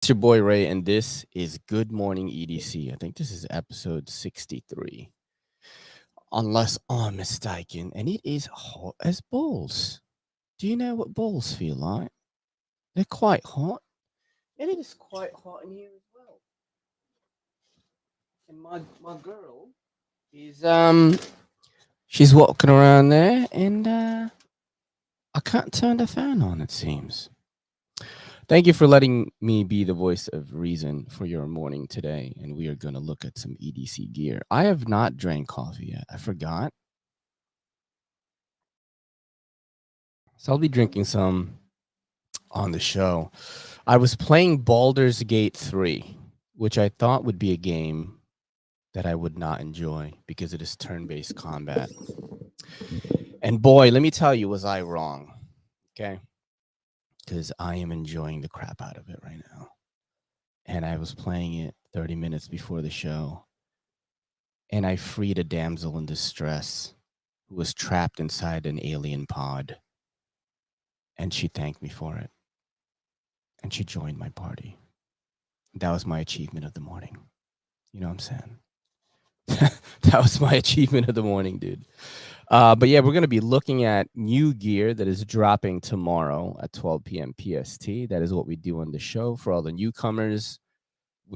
It's your boy Ray, and this is Good Morning EDC. I think this is episode 63, unless I'm mistaken, and it is hot as balls. Do you know what balls feel like? They're quite hot, and it is quite hot in here as well. And my girl is she's walking around there, and I can't turn the fan on. It seems. Thank you for letting me be the voice of reason for your morning today. And we are going to look at some EDC gear. I have not drank coffee yet. I forgot. So I'll be drinking some on the show. I was playing Baldur's Gate 3, which I thought would be a game that I would not enjoy because it is turn based combat. And boy, let me tell you, was I wrong? Okay. Because I am enjoying the crap out of it right now. And I was playing it 30 minutes before the show. And I freed a damsel in distress who was trapped inside an alien pod. And she thanked me for it. And she joined my party. That was my achievement of the morning. You know what I'm saying? That was my achievement of the morning, dude. But yeah, we're going to be looking at new gear that is dropping tomorrow at 12 p.m. PST. That is what we do on the show for all the newcomers.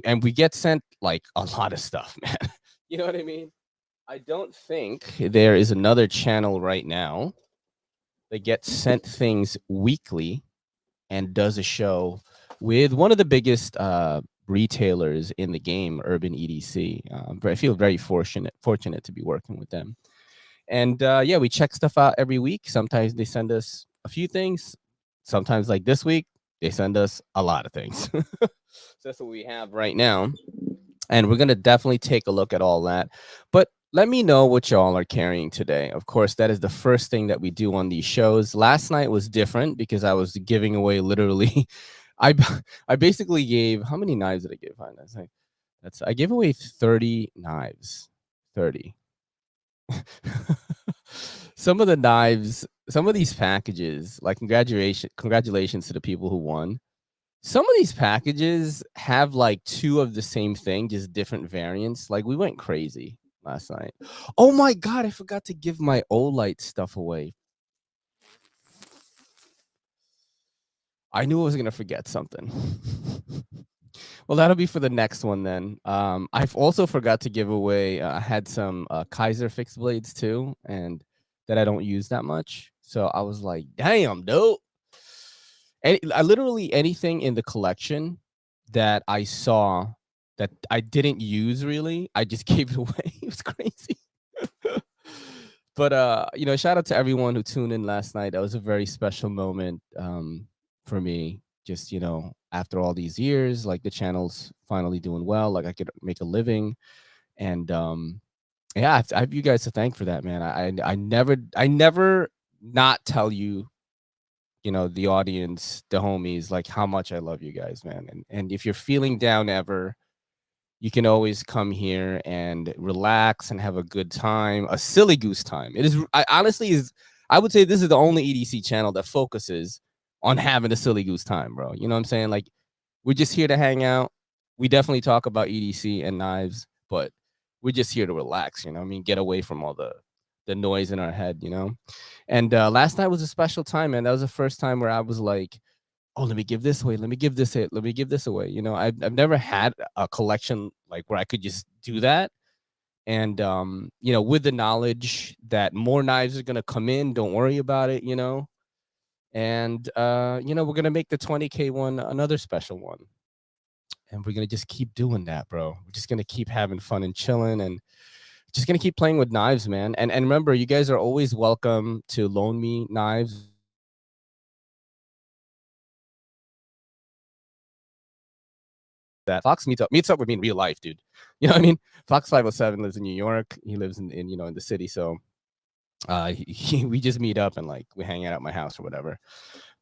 And we get sent like a lot of stuff, man. You know what I mean? I don't think there is another channel right now that gets sent things weekly and does a show with one of the biggest retailers in the game, Urban EDC. I feel very fortunate to be working with them. And yeah, we check stuff out every week. Sometimes they send us a few things. Sometimes, like this week, they send us a lot of things. So that's what we have right now. And we're going to definitely take a look at all that. But let me know what y'all are carrying today. Of course, that is the first thing that we do on these shows. Last night was different because I was giving away literally. I I basically gave, how many knives did I give? I gave away 30 knives. 30. Some of the knives, some of these packages, like congratulations to the people who won. Some of these packages have like two of the same thing, just different variants. Like we went crazy last night. Oh my god, I forgot to give my Olight stuff away. I knew I was gonna forget something. Well, that'll be for the next one then. I've also forgot to give away. I had some Kaiser fixed blades too, and that I don't use that much. So I was like, damn, dope. I literally anything in the collection that I saw that I didn't use really, I just gave it away. It was crazy. But shout out to everyone who tuned in last night. That was a very special moment for me. Just, after all these years, like the channel's finally doing well, like I could make a living. And yeah, I have you guys to thank for that, man. I never not tell you, the audience, the homies, like how much I love you guys, man. And if you're feeling down ever, you can always come here and relax and have a good time, a silly goose time. I would say this is the only EDC channel that focuses on having a silly goose time, bro. You know what I'm saying? Like, we're just here to hang out. We definitely talk about EDC and knives, but we're just here to relax, I mean, get away from all the noise in our head, And last night was a special time, man. That was the first time where I was like, oh, let me give this away. Let me give this Let me give this away. I've never had a collection like where I could just do that. And with the knowledge that more knives are gonna come in, don't worry about it. And we're gonna make the 20K one another special one, and we're gonna just keep doing that, bro. We're just gonna keep having fun and chilling, and just gonna keep playing with knives, man. And remember, you guys are always welcome to loan me knives. That Fox meets up with me in real life, dude. You know what I mean? Fox 507 lives in New York. He lives in in the city, so we just meet up and like we hang out at my house or whatever.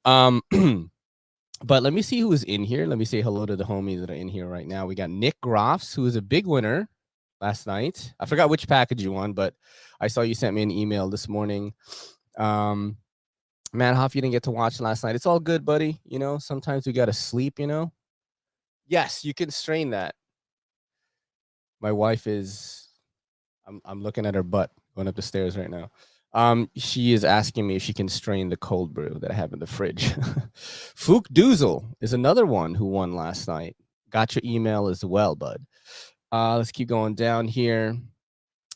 But let me see who is in here. Let me say hello to the homies that are in here right now. We got Nick Groffs, who is a big winner last night. I forgot which package you won, but I saw you sent me an email this morning. Man, how if you didn't get to watch last night? It's all good, buddy. Sometimes we gotta sleep. Yes, you can strain that. My wife is. I'm looking at her butt going up the stairs right now. She is asking me if she can strain the cold brew that I have in the fridge. Fook Doozle is another one who won last night. Got your email as well, bud. Let's keep going down here.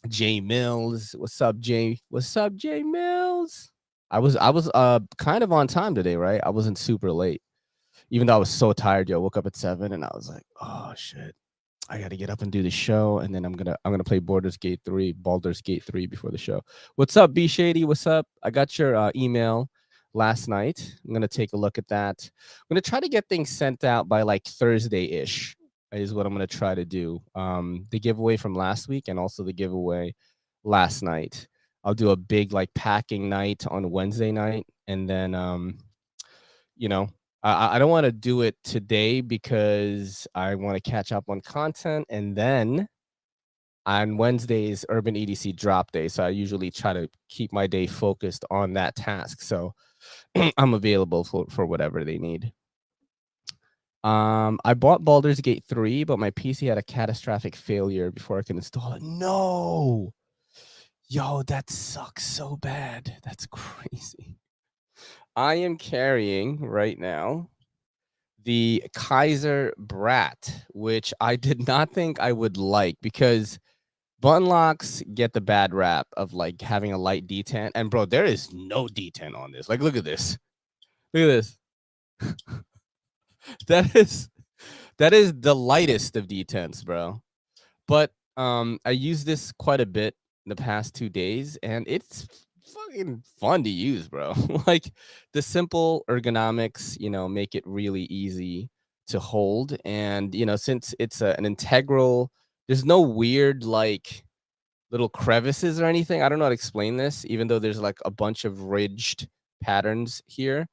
Jay Mills, what's up, Jay? What's up, Jay Mills? I was kind of on time today, right? I wasn't super late, even though I was so tired. Yo, I woke up at 7 and I was like, oh shit. I got to get up and do the show, and then I'm gonna play Baldur's Gate 3 before the show. What's up, B Shady? What's up? I got your email last night. I'm gonna take a look at that. I'm gonna try to get things sent out by like Thursday-ish. Is what I'm gonna try to do. The giveaway from last week and also the giveaway last night. I'll do a big like packing night on Wednesday night, and then you know, I don't want to do it today because I want to catch up on content, and then on Wednesdays, Urban EDC drop day. So I usually try to keep my day focused on that task. So I'm available for whatever they need. I bought Baldur's Gate 3, but my PC had a catastrophic failure before I can install it. No, yo, that sucks so bad. That's crazy. I am carrying right now the Kaiser Brat, which I did not think I would like because button locks get the bad rap of like having a light detent. And bro, there is no detent on this. Like, look at this. Look at this. that is the lightest of detents, bro. But I use this quite a bit in the past 2 days, and it's fucking fun to use, bro. Like the simple ergonomics, make it really easy to hold. And since it's an integral, there's no weird like little crevices or anything. I don't know how to explain this, even though there's like a bunch of ridged patterns here.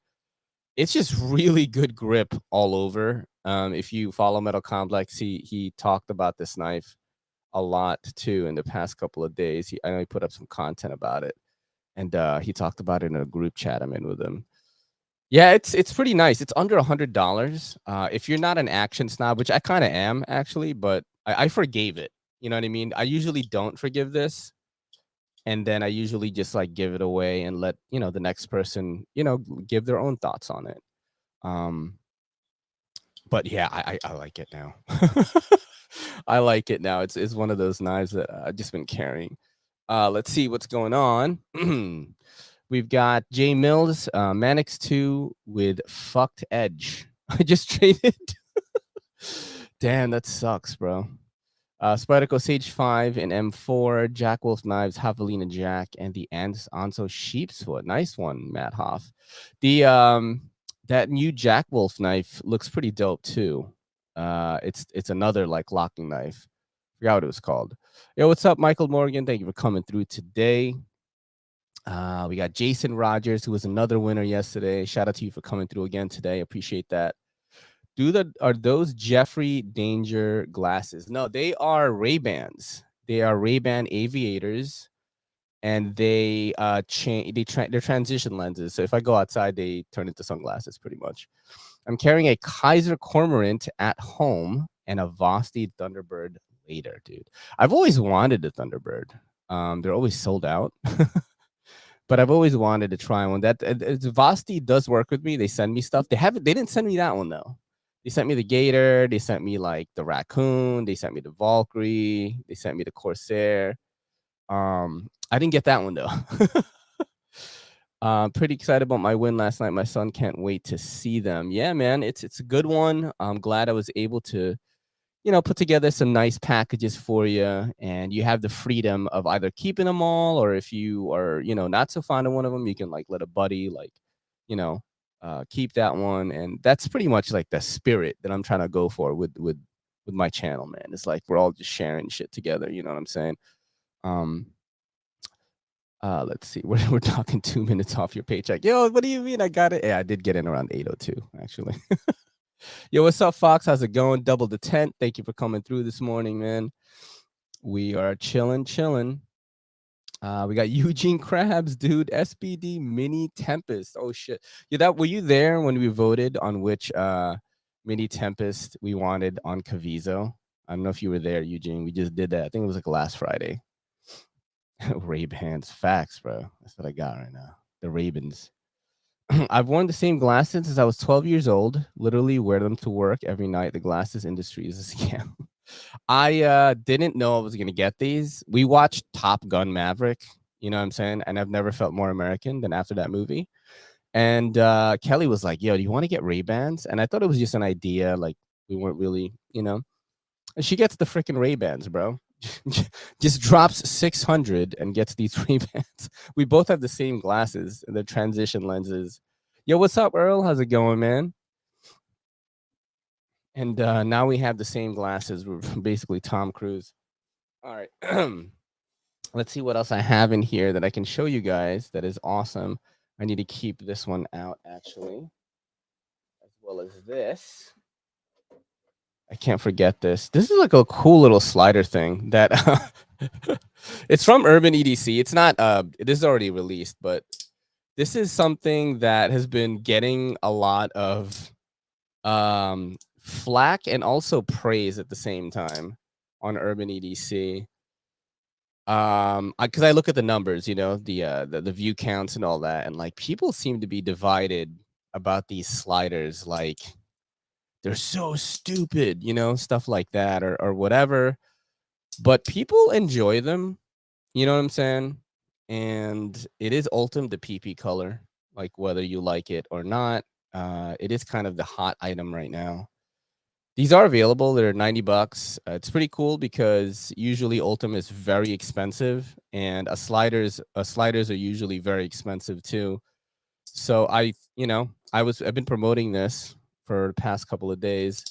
It's just really good grip all over. If you follow Metal Complex, he talked about this knife a lot too in the past couple of days. I know he put up some content about it, and he talked about it in a group chat I'm in with him. Yeah, it's pretty nice. It's under $100. If you're not an action snob, which I kind of am actually, but I forgave it. You know what I mean? I usually don't forgive this, and then I usually just like give it away and let the next person give their own thoughts on it. But yeah, I like it now. I like it now. It's one of those knives that I've just been carrying. Let's see what's going on. We've got Jay Mills, Manix 2 with fucked edge. I just traded. Damn, that sucks, bro. Spyderco Sage 5 and M4, Jack Wolf Knives, Javelina Jack, and the Anso Sheepsfoot. Nice one, Matt Hoff. The that new Jack Wolf knife looks pretty dope too. It's another like locking knife. Forgot what it was called. Yo, what's up, Michael Morgan? Thank you for coming through today. We got Jason Rogers, who was another winner yesterday. Shout out to you for coming through again today. Appreciate that. Are those Jeffrey Danger glasses? No, they are Ray-Bans. They are Ray-Ban aviators, and they're transition lenses. So if I go outside, they turn into sunglasses pretty much. I'm carrying a Kaiser Cormorant at home and a Vosteed Thunderbird later, dude. I've always wanted a Thunderbird. They're always sold out. But I've always wanted to try one. That Vosteed does work with me. They send me stuff. They didn't send me that one though. They sent me the Gator. They sent me like the Raccoon. They sent me the Valkyrie. They sent me the Corsair. I didn't get that one though. Pretty excited about my win last night. My son can't wait to see them. Yeah, man, it's a good one. I'm glad I was able to put together some nice packages for you, and you have the freedom of either keeping them all, or if you are, not so fond of one of them, you can like let a buddy keep that one. And that's pretty much like the spirit that I'm trying to go for with my channel, man. It's like we're all just sharing shit together. You know what I'm saying? Let's see. We're talking 2 minutes off your paycheck. Yo, what do you mean? I got it. Yeah, I did get in around 8:02 actually. Yo, what's up, Fox? How's it going? Double the tent. Thank you for coming through this morning, man. We are chilling. We got Eugene Krabs, dude. SBD Mini Tempest. Oh shit. Yeah, were you there when we voted on which Mini Tempest we wanted on Caviezo. I don't know if you were there, Eugene. We just did that. I think it was like last Friday. Ray-Bans, facts, bro. That's what I got right now. The Ravens. I've worn the same glasses since I was 12 years old. Literally wear them to work every night. The glasses industry is a scam. I didn't know I was gonna get these. We watched Top Gun Maverick, you know what I'm saying? And I've never felt more American than after that movie. And Kelly was like, "Yo, do you want to get Ray-Bans?" And I thought it was just an idea, like we weren't really, you know. And she gets the freaking Ray-Bans, bro. Just drops 600 and gets these Ray-Bans. We both have the same glasses and the transition lenses. Yo, what's up, Earl? How's it going, man? And now we have the same glasses. We're basically Tom Cruise. All right. Let's see what else I have in here that I can show you guys that is awesome. I need to keep this one out, actually, as well as this. I can't forget this. This is like a cool little slider thing that it's from Urban EDC. It's not this is already released, but this is something that has been getting a lot of flack and also praise at the same time on Urban EDC. Because I look at the numbers, you know, the view counts and all that, and like people seem to be divided about these sliders, like they're so stupid, you know, stuff like that, or whatever. But people enjoy them, you know what I'm saying? And it is Ultim, the PP color, like whether you like it or not. It is kind of the hot item right now. These are available. They're $90. It's pretty cool because usually Ultim is very expensive, and sliders are usually very expensive too. So I've been promoting this for the past couple of days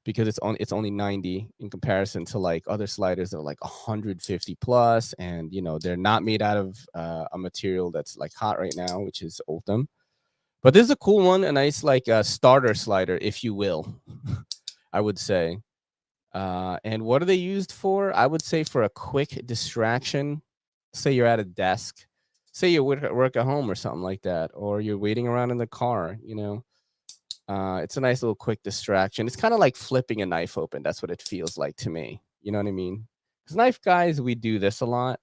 because it's only 90 in comparison to like other sliders that are like 150 plus, and you know they're not made out of a material that's like hot right now, which is Ultim. But this is a cool one, a nice like starter slider, if you will. I would say. And what are they used for? I would say for a quick distraction. Say you're at a desk. Say you work at home or something like that, or you're waiting around in the car. You know, it's a nice little quick distraction. It's kind of like flipping a knife open. That's what it feels like to me. You know what I mean? Because knife guys, we do this a lot.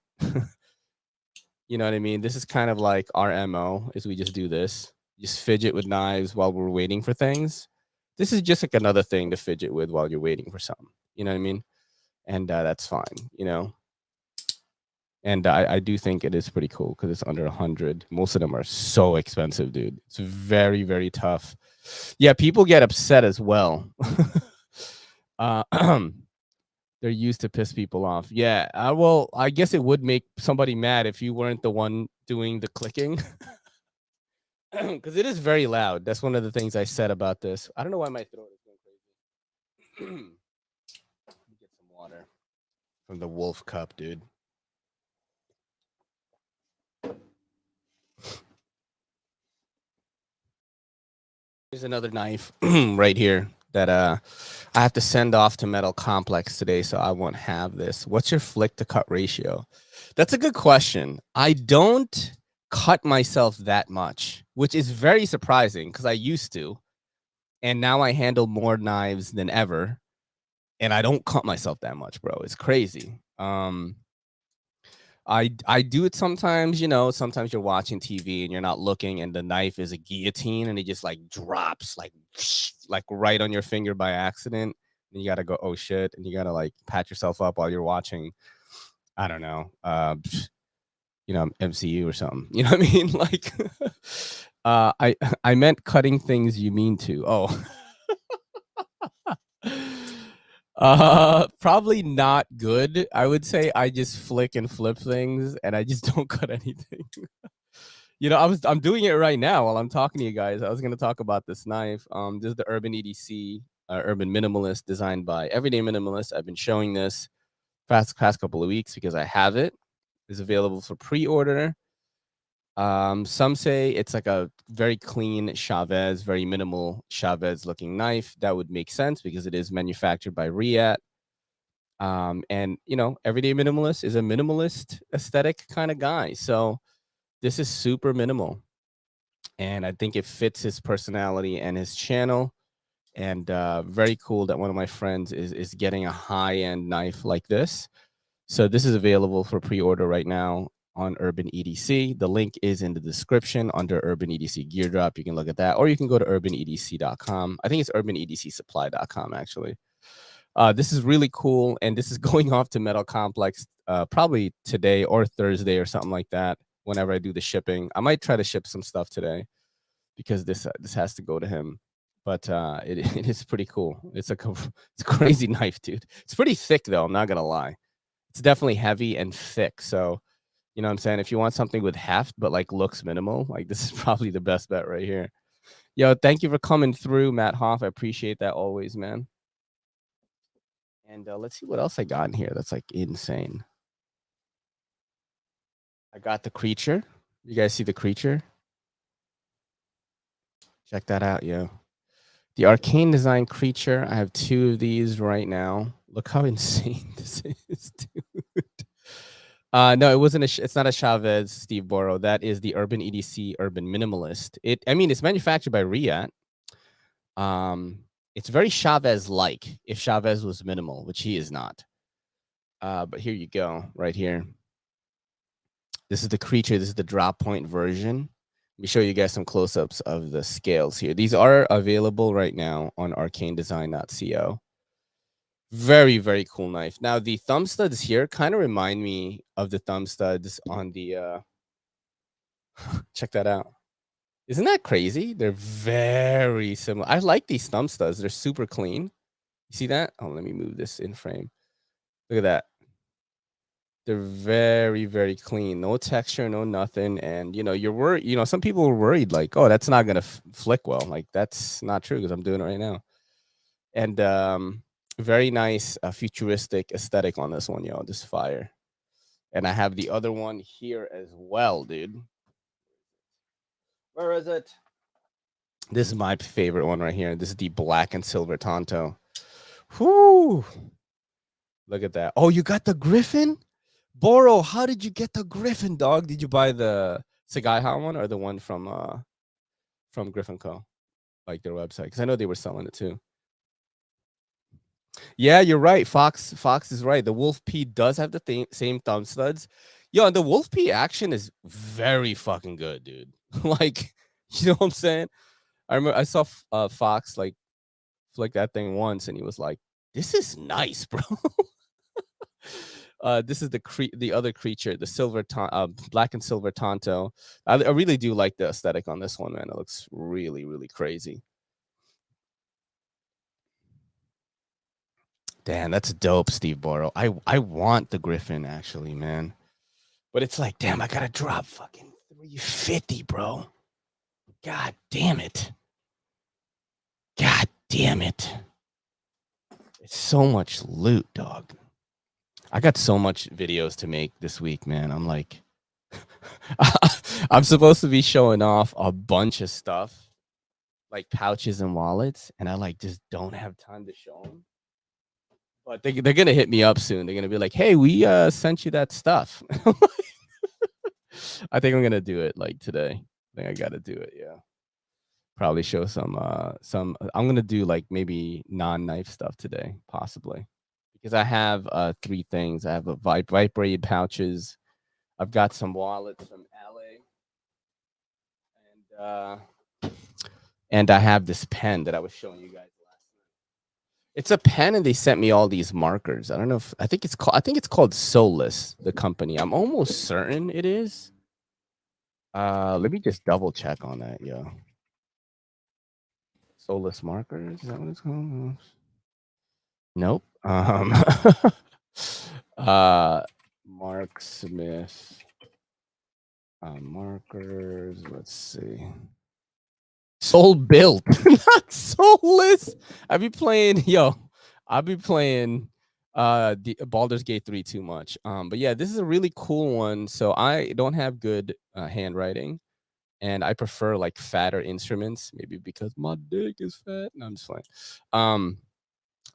You know what I mean? This is kind of like our MO is we just do this. Just fidget with knives while we're waiting for things. This is just like another thing to fidget with while you're waiting for something. You know what I mean? And that's fine, you know? And I do think it is pretty cool because it's under 100. Most of them are so expensive, dude. It's very, very tough. Yeah, people get upset as well. They're used to piss people off. Yeah, well, I guess it would make somebody mad if you weren't the one doing the clicking. Because it is very loud. That's one of the things I said about this. I don't know why my throat is going crazy. Let me get some water from the Wolf Cup, dude. Here's another knife right here that I have to send off to Metal Complex today, so I won't have this. What's your flick to cut ratio? That's a good question. I don't cut myself that much, which is very surprising because I used to, and now I handle more knives than ever, and I don't cut myself that much, bro. It's crazy. I do it sometimes, you know, sometimes you're watching TV and you're not looking and the knife is a guillotine and it just like drops like right on your finger by accident. And you got to go, oh shit. And you got to like pat yourself up while you're watching, I don't know, you know, MCU or something. You know what I mean? Like, I meant cutting things you mean to. Oh, probably not good. I would say I just flick and flip things and I just don't cut anything. You know, I'm doing it right now while I'm talking to you guys. I was gonna talk about this knife. This is the Urban EDC, Urban Minimalist, designed by Everyday Minimalist. I've been showing this past couple of weeks because I have it. It's available for pre-order. Some say it's like a very clean Chavez, very minimal Chavez looking knife. That would make sense because it is manufactured by Riat. And you know, Everyday Minimalist is a minimalist aesthetic kind of guy. So this is super minimal. And I think it fits his personality and his channel. And very cool that one of my friends is getting a high-end knife like this. So this is available for pre-order right now on Urban EDC. The link is in the description under Urban EDC Gear Drop. You can look at that, or you can go to urbanedc.com. I think it's urbanedcsupply.com actually. This is really cool, and this is going off to Metal Complex probably today or Thursday or something like that. Whenever I do the shipping, I might try to ship some stuff today because this has to go to him. But it is pretty cool. It's a crazy knife, dude. It's pretty thick though. I'm not gonna lie. It's definitely heavy and thick. So you know what I'm saying? If you want something with heft but like looks minimal, like this is probably the best bet right here. Yo, thank you for coming through, Matt Hoff. I appreciate that always, man. And let's see what else I got in here that's like insane. I got the creature. You guys see the creature? Check that out, yo. The arcane design creature. I have 2 of these right now. Look how insane this is, dude. No, it wasn't it's not a Chavez Steve Borrow. That is the Urban EDC Urban Minimalist. I mean, it's manufactured by Riyadh. It's very Chavez-like if Chavez was minimal, which he is not. But here you go, right here. This is the creature. This is the drop point version. Let me show you guys some close-ups of the scales here. These are available right now on arcanedesign.co. Very, very cool knife. Now, the thumb studs here kind of remind me of the thumb studs on the... check that out. Isn't that crazy? They're very similar. I like these thumb studs. They're super clean. You see that? Oh, let me move this in frame. Look at that. They're very, very clean. No texture, no nothing. And, you know, you're worried. You know, some people were worried like, oh, that's not going to flick well. Like, that's not true because I'm doing it right now. And very nice futuristic aesthetic on this one, yo. This fire. And I have the other one here as well, dude. Where is it? This is my favorite one right here. This is the black and silver Tonto. Whoo! Look at that. Oh, you got the Griffin? Boro, how did you get the Griffin, dog? Did you buy the Sagaiha one or the one from Griffin Co? Like their website? Because I know they were selling it too. Yeah, you're right. Fox is right. The Wolf P does have the same thumb studs. Yo, and the Wolf P action is very fucking good, dude. Like, you know what I'm saying? I remember I saw Fox like flick that thing once, and he was like, "This is nice, bro." This is the other creature, the silver black and silver Tonto. I really do like the aesthetic on this one, man. It looks really, really crazy. Damn, that's dope, Steve Borrow. I want the Griffin actually, man. But it's like, damn, I gotta drop fucking 350, bro. God damn it. God damn it. It's so much loot, dog. I got so much videos to make this week, man. I'm like, I'm supposed to be showing off a bunch of stuff, like pouches and wallets, and I like just don't have time to show them. But they're gonna hit me up soon. They're gonna be like, "Hey, we sent you that stuff." I think I'm gonna do it like today. I think I gotta do it. Yeah, probably show some. I'm gonna do like maybe non-knife stuff today, possibly, because I have 3 things. I have a vibrated pouches. I've got some wallets from LA, and I have this pen that I was showing you guys last night. It's a pen, and they sent me all these markers. I don't know if I think it's called Solus, the company. I'm almost certain it is. Let me just double check on that, yo. Solus markers, is that what it's called? Nope. Mark Smith. Markers. Let's see. Soul built, not soulless. I'll be playing the Baldur's Gate 3 too much. But yeah, this is a really cool one. So I don't have good handwriting, and I prefer like fatter instruments, maybe because my dick is fat. No, I'm just playing.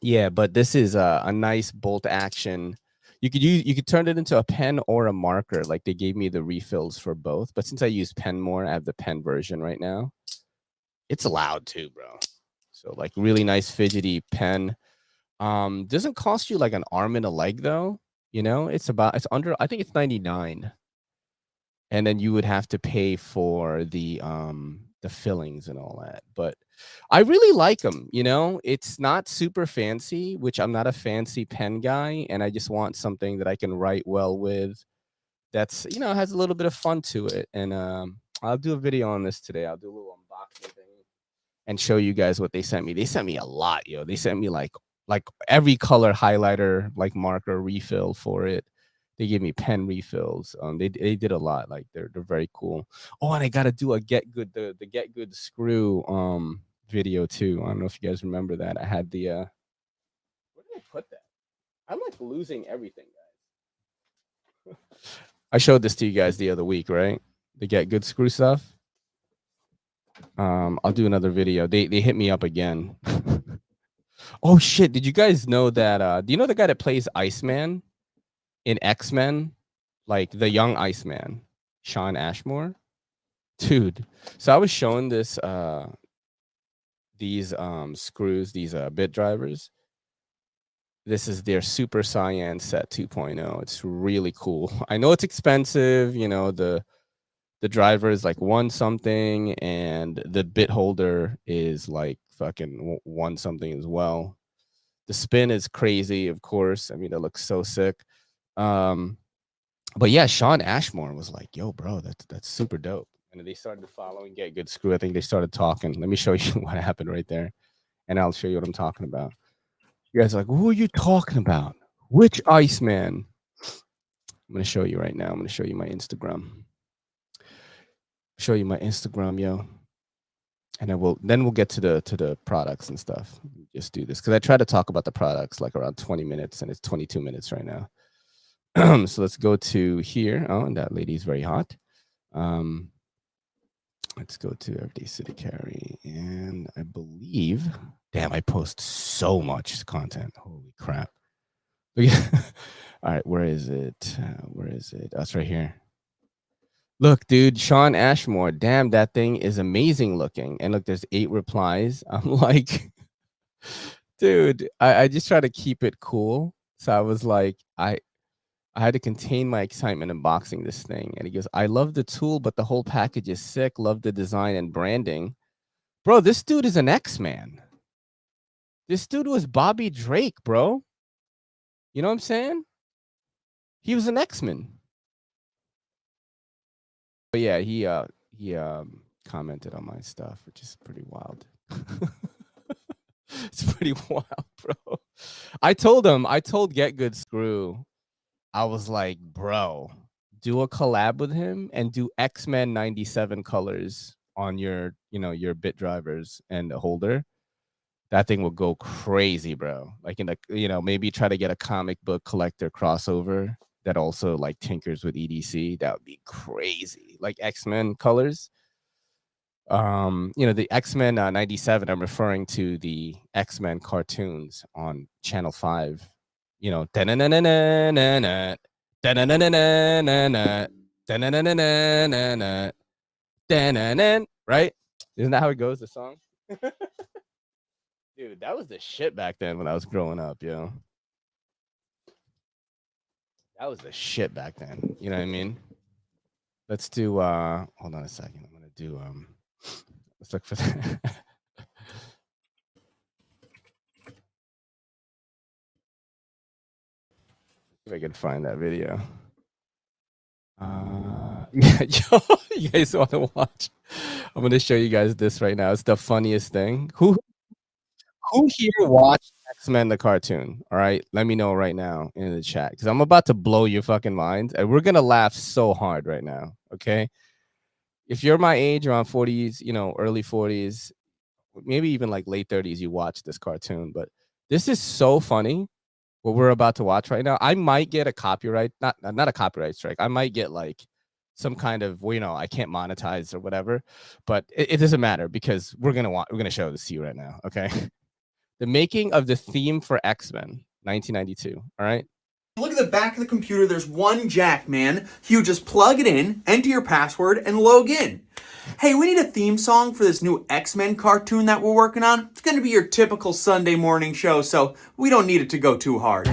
Yeah, but this is a nice bolt action. You could turn it into a pen or a marker. Like they gave me the refills for both, but since I use pen more, I have the pen version right now. It's loud too, bro. So like really nice fidgety pen. Doesn't cost you like an arm and a leg though. You know, it's under, I think it's 99. And then you would have to pay for the fillings and all that. But I really like them, you know. It's not super fancy, which I'm not a fancy pen guy, and I just want something that I can write well with that's, you know, has a little bit of fun to it. And I'll do a video on this today. I'll do a little unboxing thing and show you guys what they sent me. They sent me a lot, yo. They sent me like every color highlighter, like marker refill for it. They gave me pen refills. They did a lot. Like they're very cool. Oh, and I gotta do a get good the get good screw video too. I don't know if you guys remember that. I had the where did I put that? I'm like losing everything, guys. I showed this to you guys the other week, right? The get good screw stuff. I'll do another video. They hit me up again. Oh shit! Did you guys know that? Do you know the guy that plays Iceman in X-Men, like the young Iceman, Shawn Ashmore? Dude, so I was showing this these screws, these bit drivers. This is their Super Sarion set 2.0. It's really cool. I know it's expensive. You know, the driver is like one something, and the bit holder is like fucking one something as well. The spin is crazy, of course. I mean, it looks so sick. But yeah, Shawn Ashmore was like, "Yo, bro, that's super dope." And they started following Get Good Screw. I think they started talking. Let me show you what happened right there, and I'll show you what I'm talking about. You guys are like, "Who are you talking about? Which Iceman?" I'm gonna show you right now. I'm gonna show you my Instagram. Show you my Instagram, yo. And then we'll get to the products and stuff. Just do this because I try to talk about the products like around 20 minutes, and it's 22 minutes right now. So let's go to here. Oh, and that lady's very hot. Let's go to Everyday City Carry, and I believe, damn, I post so much content. Holy crap! All right, where is it? Where is it? Oh, it's right here. Look, dude, Shawn Ashmore. Damn, that thing is amazing looking. And look, there's 8 replies. I'm like, dude, I just try to keep it cool. So I was like, I had to contain my excitement unboxing this thing. And he goes, I love the tool, but the whole package is sick. Love the design and branding. Bro, this dude is an X-Man. This dude was Bobby Drake, bro. You know what I'm saying? He was an X-Men. But yeah, he commented on my stuff, which is pretty wild. It's pretty wild, bro. I told Get Good Screw, I was like, bro, do a collab with him and do X-Men 97 colors on your, you know, your bit drivers and the holder. That thing will go crazy, bro. Like in the, you know, maybe try to get a comic book collector crossover that also like tinkers with EDC. That would be crazy. Like X-Men colors. You know, the X-Men 97, I'm referring to the X-Men cartoons on Channel 5. You know, right? Isn't that how it goes, the song? Dude, that was the shit back then when I was growing up, yo. That was the shit back then. You know what I mean? Let's do hold on a second. I'm gonna do let's look for that. If I can find that video. Yo, you guys want to watch? I'm gonna show you guys this right now. It's the funniest thing. Who here watched X-Men the cartoon? All right, let me know right now in the chat because I'm about to blow your fucking minds, and we're gonna laugh so hard right now. Okay, if you're my age, around 40s, you know, early 40s, maybe even like late 30s, you watch this cartoon, but this is so funny. What we're about to watch right now, I might get a copyright, not a copyright strike. I might get like some kind of, well, you know, I can't monetize or whatever, but it doesn't matter because we're gonna show this to you right now. Okay, the making of the theme for X-Men 1992. All right, Look at the back of the computer, there's one jack, man. You just plug it in, enter your password, and log in. Hey, we need a theme song for this new X-Men cartoon that we're working on. It's gonna be your typical Sunday morning show, so we don't need it to go too hard.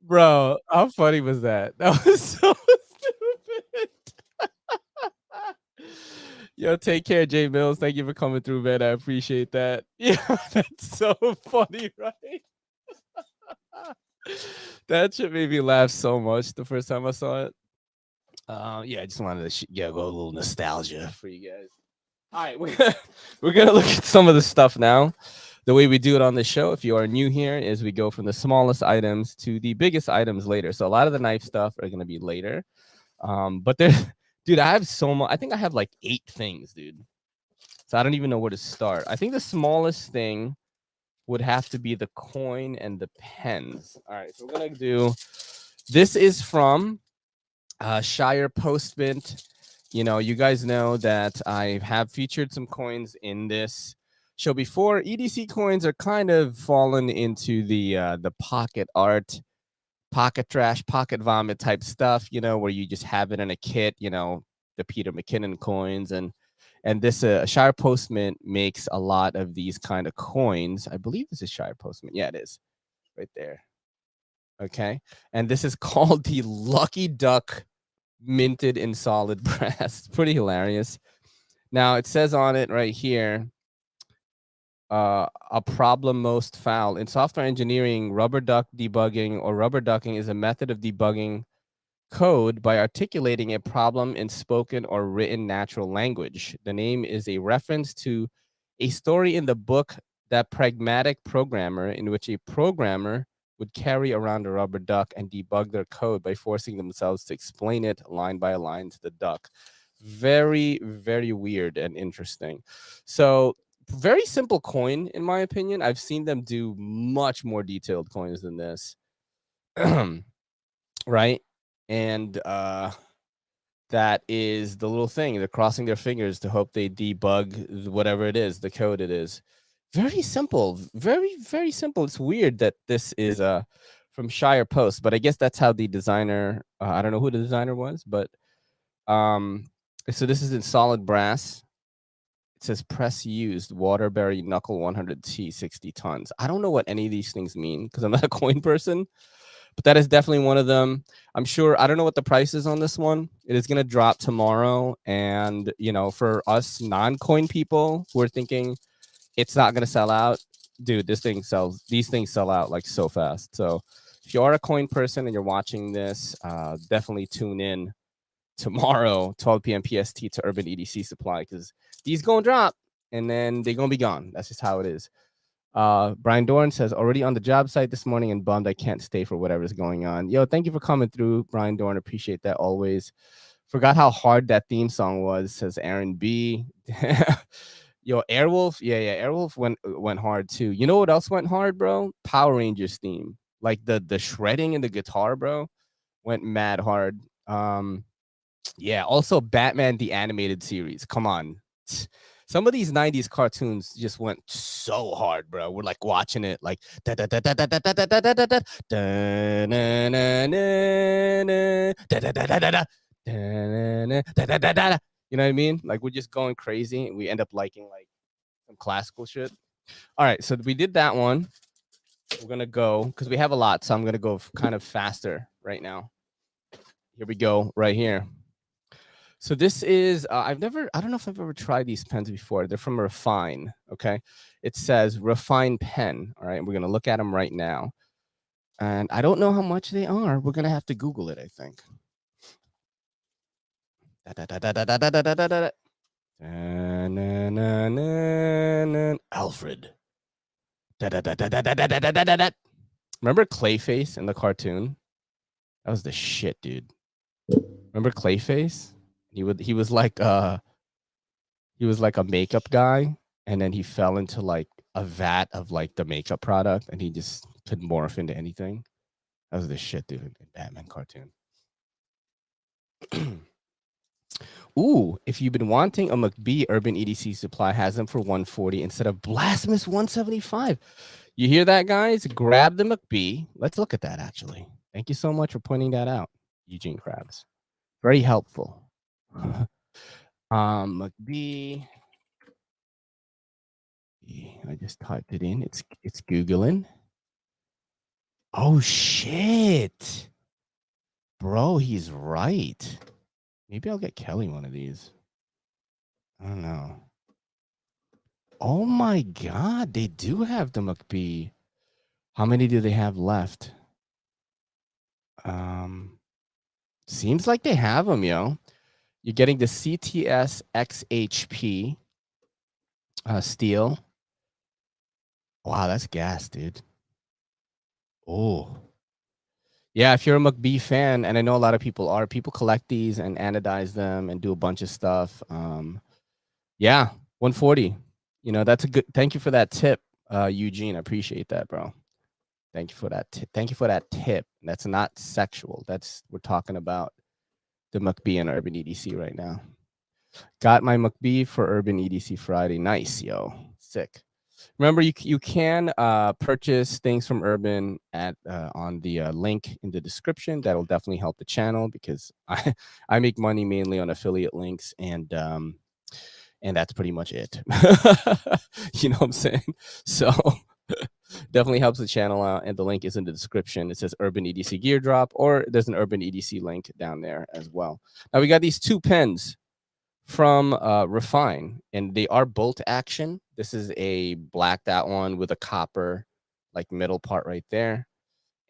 Bro, how funny was that? That was so stupid. Yo, take care, Jay Mills. Thank you for coming through, man. I appreciate that. Yeah, that's so funny, right? That shit made me laugh so much the first time I saw it. Yeah, I just wanted to go a little nostalgia for you guys. All right, we're gonna look at some of the stuff now. The way we do it on the show, if you are new here, is we go from the smallest items to the biggest items later. So a lot of the knife stuff are gonna be later. But there's, dude, I have so much. I think I have like 8 things, dude. So I don't even know where to start. I think the smallest thing would have to be the coin and the pens. All right, so we're gonna do. This is from Shire Postmint. You know, you guys know that I have featured some coins in this show before. EDC coins are kind of fallen into the pocket art, pocket trash, pocket vomit type stuff, you know, where you just have it in a kit, you know, the Peter McKinnon coins. And this Shire Postmint makes a lot of these kind of coins. I believe this is Shire Postmint. Yeah, it is right there. Okay. And this is called the Lucky Duck minted in solid brass. Pretty hilarious. Now it says on it right here, a problem most foul. In software engineering, rubber duck debugging or rubber ducking is a method of debugging code by articulating a problem in spoken or written natural language. The name is a reference to a story in the book That Pragmatic Programmer, in which a programmer would carry around a rubber duck and debug their code by forcing themselves to explain it line by line to the duck. Very, very weird and interesting. So very simple coin, in my opinion. I've seen them do much more detailed coins than this. Right? And that is the little thing. They're crossing their fingers to hope they debug whatever it is, the code it is. Very simple. Very, very simple. It's weird that this is from Shire Post, but I guess that's how the designer, I don't know who the designer was, but so this is in solid brass. It says press used, Waterbury Knuckle 100T 60 tons. I don't know what any of these things mean because I'm not a coin person, but that is definitely one of them. I'm sure, I don't know what the price is on this one. It is going to drop tomorrow. And, you know, for us non-coin people who are thinking it's not going to sell out, dude, these things sell out like so fast. So if you are a coin person and you're watching this, definitely tune in tomorrow, 12 p.m. PST to Urban EDC Supply, because these going to drop and then they're going to be gone. That's just how it is. Brian Dorn says, already on the job site this morning and bummed I can't stay for whatever's going on. Yo, thank you for coming through, Brian Dorn. Appreciate that always. Forgot how hard that theme song was, says Aaron B. Yo, Airwolf. Yeah, Airwolf went hard too. You know what else went hard, bro? Power Rangers theme. Like the shredding in the guitar, bro, went mad hard. Yeah, also Batman the Animated Series. Come on. Some of these 90s cartoons just went so hard, bro. We're like watching it like you know what I mean? Like we're just going crazy and we end up liking like some classical shit. All right, so we did that one. We're gonna go because we have a lot, so I'm gonna go kind of faster right now. Here we go, right here. So this is, I don't know if I've ever tried these pens before. They're from Refine, okay? It says Refine pen, all right? And we're going to look at them right now. And I don't know how much they are. We're going to have to Google it, I think. Alfred. Remember Clayface in the cartoon? That was the shit, dude. Remember Clayface? He was like a makeup guy, and then he fell into like a vat of like the makeup product, and he just could morph into anything. That was the shit, dude, in Batman cartoon. Ooh, if you've been wanting a McBee Urban EDC supply, has them for 140 instead of Blasphemous 175. You hear that, guys? Grab the McBee. Let's look at that, actually. Thank you so much for pointing that out, Eugene Krabs. Very helpful. McBee. I just typed it in. It's Googling. Oh, shit. Bro, he's right. Maybe I'll get Kelly one of these. I don't know. Oh my God, they do have the McBee. How many do they have left? Seems like they have them, yo. You're getting the CTS XHP steel. Wow, that's gas, dude. Oh. Yeah, if you're a McBee fan, and I know a lot of people are, people collect these and anodize them and do a bunch of stuff. Yeah, 140. You know, that's a good, thank you for that tip, Eugene. I appreciate that, bro. Thank you for that. Thank you for that tip. That's not sexual. We're talking about the McBee and Urban EDC right now. Got my McBee for Urban EDC Friday. Nice, yo. Sick. Remember, you can purchase things from Urban at on the link in the description. That'll definitely help the channel because I make money mainly on affiliate links, and that's pretty much it. You know what I'm saying? So definitely helps the channel out, and the link is in the description. It says Urban EDC Gear Drop, or there's an Urban EDC link down there as well. Now we got these two pens from Refine, and they are bolt action. This is a blacked out one with a copper like middle part right there,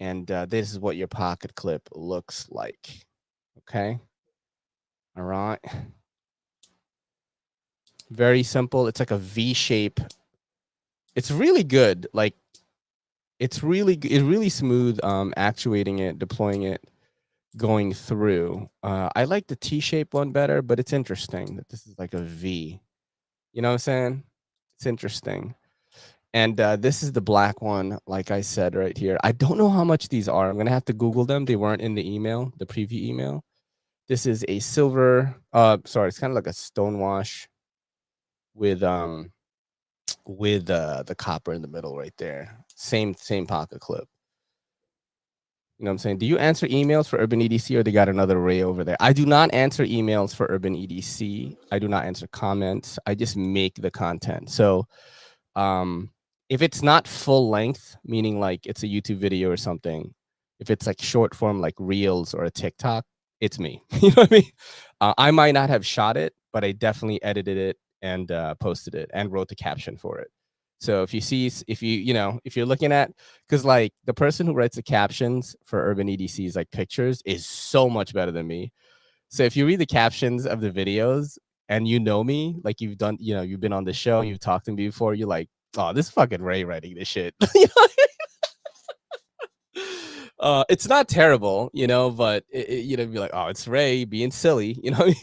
and this is what your pocket clip looks like. Okay, all right, very simple. It's like a V shape. It's really good. Like it's really smooth. Actuating it, deploying it, going through. I like the T-shaped one better, but it's interesting that this is like a V. You know what I'm saying? It's interesting. And this is the black one, like I said right here. I don't know how much these are. I'm going to have to Google them. They weren't in the email, the preview email. This is a silver, sorry, it's kind of like a stonewash with the copper in the middle right there. Same pocket clip. You know what I'm saying? Do you answer emails for Urban EDC, or they got another array over there? I do not answer emails for Urban EDC. I do not answer comments. I just make the content. So if it's not full length, meaning like it's a YouTube video or something, if it's like short form, like Reels or a TikTok, it's me. You know what I mean? I might not have shot it, but I definitely edited it and posted it and wrote the caption for it. So if you're looking at, because like the person who writes the captions for Urban EDC's like pictures is so much better than me. So if you read the captions of the videos and you know me, like you've done, you've been on the show, you've talked to me before, you're like, oh, this fucking Ray writing this shit. It's not terrible, but be like, oh, it's Ray being silly, you know what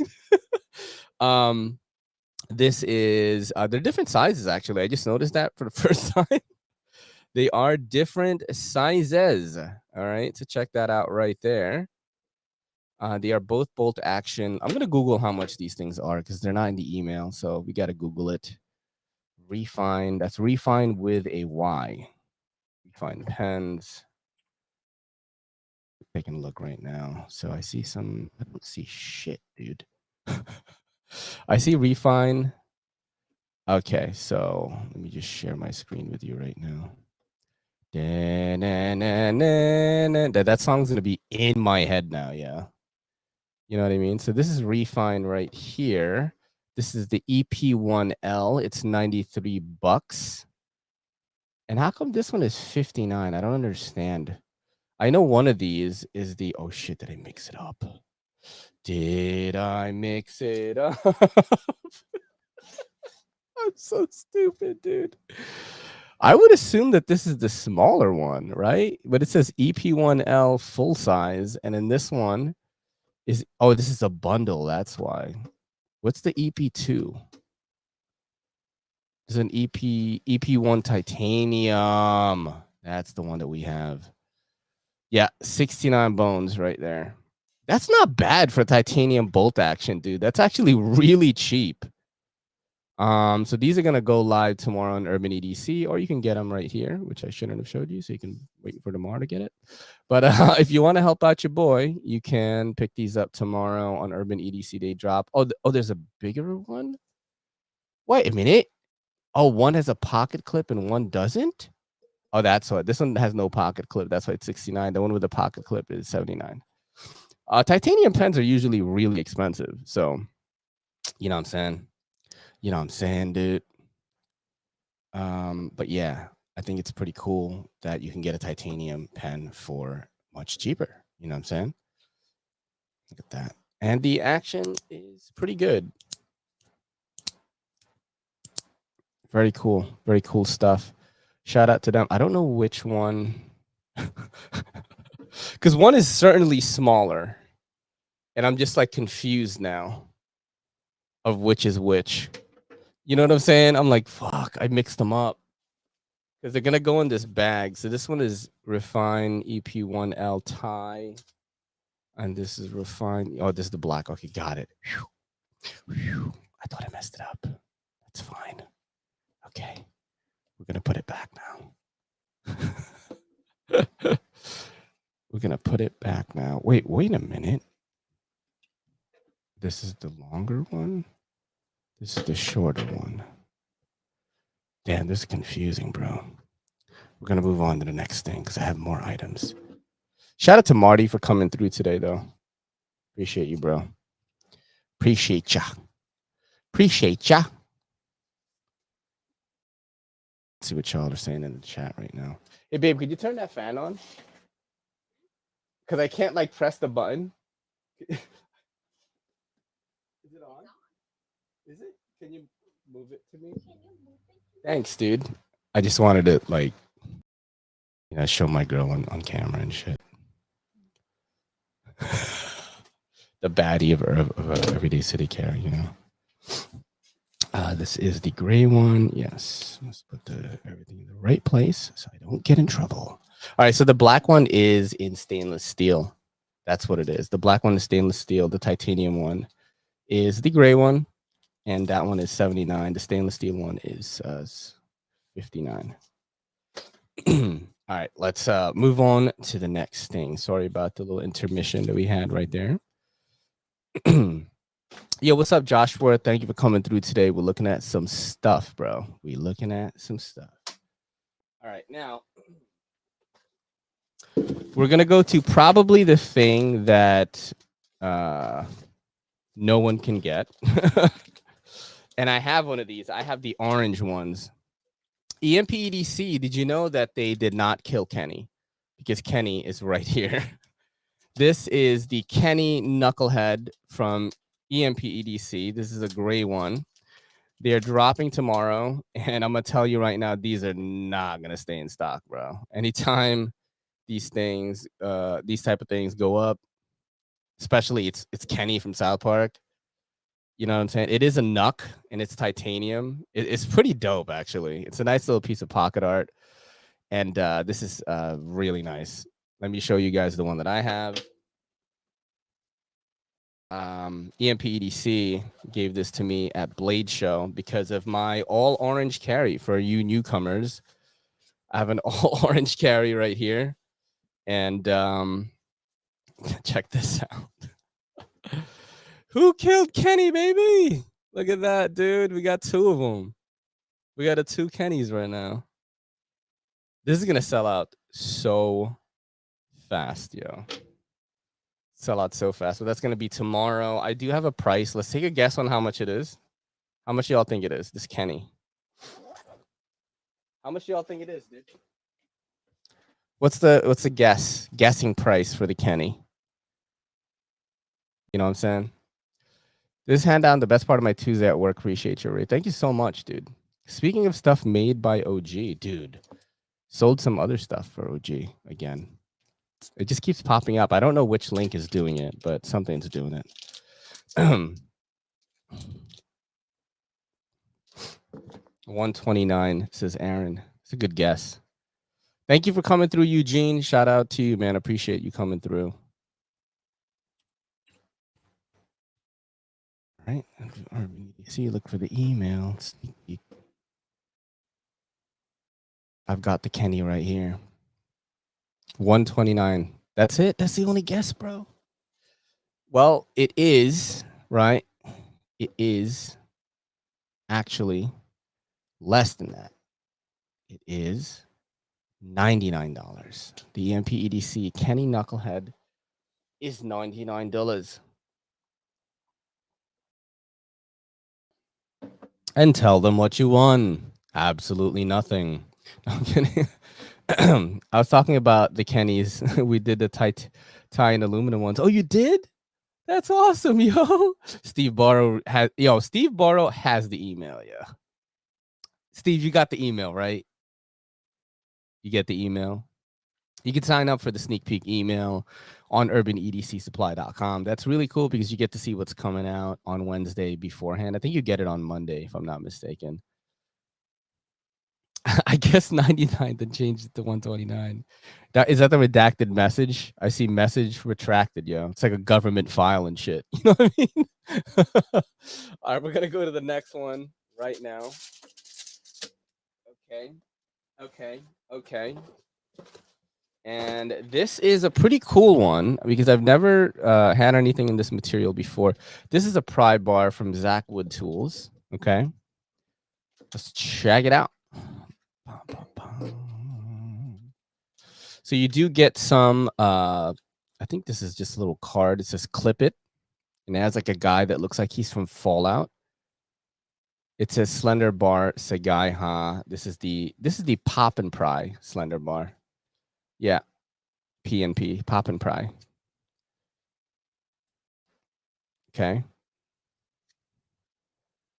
I mean? This is they're different sizes, actually. I just noticed that for the first time. They are different sizes. All right, so check that out right there. They are both bolt action. I'm gonna Google how much these things are because they're not in the email, so we gotta Google it. Refine. That's Refine with a Y. Refine pens. Taking a look right now. So I see some. I don't see shit, dude. I see Refine. Okay, so let me just share my screen with you right now. That song's gonna be in my head now, yeah. You know what I mean? So this is Refine right here. This is the EP1L. It's $93. And how come this one is 59? I don't understand. I know one of these is the, oh shit, did I mix it up? Did I mix it up? I'm so stupid, dude. I would assume that this is the smaller one, right? But it says EP1L full size, and then this one is this is a bundle. That's why. What's the EP2? There's an EP1 titanium. That's the one that we have. Yeah, 69 bones right there. That's not bad for titanium bolt action, dude. That's actually really cheap. So these are gonna go live tomorrow on Urban EDC, or you can get them right here, which I shouldn't have showed you, so you can wait for tomorrow to get it. But if you want to help out your boy, you can pick these up tomorrow on Urban EDC Day Drop. Oh, there's a bigger one. Wait a minute. Oh, one has a pocket clip and one doesn't. Oh, that's why this one has no pocket clip. That's why it's 69. The one with the pocket clip is 79. Titanium pens are usually really expensive, so you know what I'm saying. You know what I'm saying, dude. But yeah, I think it's pretty cool that you can get a titanium pen for much cheaper. You know what I'm saying? Look at that. And the action is pretty good. Very cool. Very cool stuff. Shout out to them. I don't know which one. Because one is certainly smaller. And I'm just like confused now of which is which. You know what I'm saying? I'm like, fuck, I mixed them up. Because they're going to go in this bag. So this one is Refine EP1L tie. And this is Refine. Oh, this is the black. Okay, got it. Whew. Whew. I thought I messed it up. That's fine. Okay. We're going to put it back now. We're going to put it back now. Wait a minute. This is the longer one. This is the shorter one. Damn, this is confusing, bro. We're going to move on to the next thing because I have more items. Shout out to Marty for coming through today, though. Appreciate you, bro. Appreciate ya. Appreciate ya. Let's see what y'all are saying in the chat right now. Hey, babe, could you turn that fan on? Because I can't, like, press the button. Is it on? Is it? Can you move it to me? Thanks, dude. I just wanted to, like, you know, show my girl on camera and shit. The baddie of Everyday City Carry, you know. This is the gray one. Yes. Let's put everything in the right place so I don't get in trouble. All right. So the black one is in stainless steel. That's what it is. The black one is stainless steel. The titanium one is the gray one. And that one is 79. The stainless steel one is 59. All right. Let's move on to the next thing. Sorry about the little intermission that we had right there. Yo, what's up, Joshua? Thank you for coming through today. We're looking at some stuff, bro. We're looking at some stuff. All right, now we're gonna go to probably the thing that no one can get. And I have one of these. I have the orange ones. EMP EDC, did you know that they did not kill Kenny? Because Kenny is right here. This is the Kenny Knucklehead from EMP EDC. This is a gray one. They're dropping tomorrow, and I'm gonna tell you right now, these are not gonna stay in stock, bro. Anytime these things, these type of things go up, especially it's Kenny from South Park. You know what I'm saying? It is a Knuck, and it's titanium. It's pretty dope, actually. It's a nice little piece of pocket art, and this is really nice. Let me show you guys the one that I have. EMP EDC gave this to me at Blade Show because of my all orange carry. For you newcomers, I have an all orange carry right here, and check this out. Who killed Kenny, baby? Look at that, dude. We got two of them. We got 2 Kennys right now. This is gonna sell out so fast, yo. Sell out so fast. But that's gonna be tomorrow. I do have a price. Let's take a guess on how much it is. How much y'all think it is? This Kenny. How much y'all think it is, dude? What's the guessing price for the Kenny? You know what I'm saying? This hand down, the best part of my Tuesday at work. Appreciate you, Ray. Thank you so much, dude. Speaking of stuff made by OG, dude, sold some other stuff for OG again. It just keeps popping up. I don't know which link is doing it, but something's doing it. 129 says Aaron. It's a good guess. Thank you for coming through, Eugene. Shout out to you, man. Appreciate you coming through. All right. See, look for the email. I've got the Kenny right here. 129. That's it. That's the only guess, bro. Well, it is, right? It is actually less than that. It is $99. The EMP EDC Kenny Knucklehead is $99. And tell them what you won. Absolutely nothing. I'm kidding. I was talking about the Kennys. We did the tie and aluminum ones. Oh, you did? That's awesome, yo. Steve Borrow has the email, yeah. Steve, you got the email, right? You get the email. You can sign up for the sneak peek email on urbanedcsupply.com. That's really cool because you get to see what's coming out on Wednesday beforehand. I think you get it on Monday, if I'm not mistaken. I guess 99 then changed it to 129. Is that the redacted message? I see message retracted, yo. It's like a government file and shit. You know what I mean? All right, we're gonna go to the next one right now. Okay. And this is a pretty cool one because I've never had anything in this material before. This is a pry bar from Zach Wood Tools. Okay. Let's check it out. So you do get some, I think this is just a little card. It says clip it. And it has like a guy that looks like he's from Fallout. It says slender bar Sagai Ha. This is the pop and pry slender bar. Yeah. P&P, pop and pry. Okay.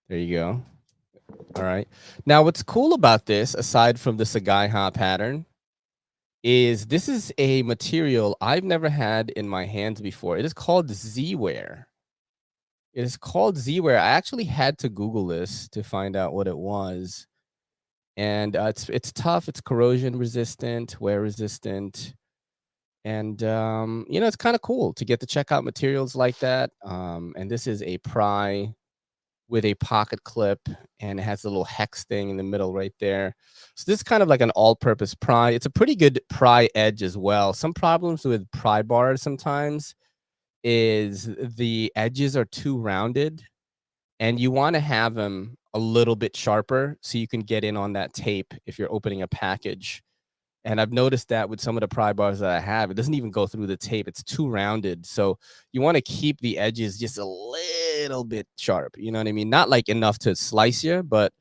There you go. All right. Now, what's cool about this, aside from the Sagai Ha pattern, is this is a material I've never had in my hands before. It is called Z-Wear. It is called Z-Wear. I actually had to Google this to find out what it was. And it's tough. It's corrosion resistant, wear resistant. And, it's kind of cool to get to check out materials like that. And this is a pry with a pocket clip, and it has a little hex thing in the middle right there. So this is kind of like an all-purpose pry. It's a pretty good pry edge as well. Some problems with pry bars sometimes is the edges are too rounded, and you want to have them a little bit sharper so you can get in on that tape if you're opening a package. And I've noticed that with some of the pry bars that I have, it doesn't even go through the tape. It's too rounded. So you want to keep the edges just a little bit sharp. You know what I mean? Not like enough to slice you, but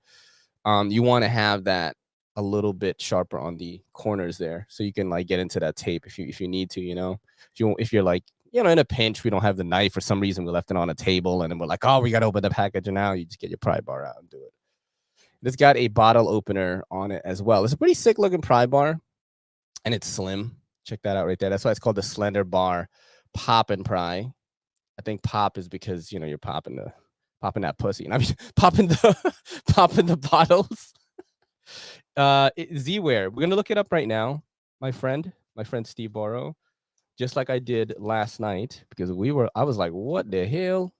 you want to have that a little bit sharper on the corners there. So you can like get into that tape if you need to, if you're like, in a pinch, we don't have the knife for some reason, we left it on a table and then we're like, oh, we got to open the package. And now you just get your pry bar out and do it. It's got a bottle opener on it as well. It's a pretty sick looking pry bar. And it's slim. Check that out right there. That's why it's called the slender bar pop and pry. I think pop is because you're popping that pussy. And I mean popping the bottles. Z-Wear. We're gonna look it up right now. My friend Steve Borrow, just like I did last night, because I was like, what the hell?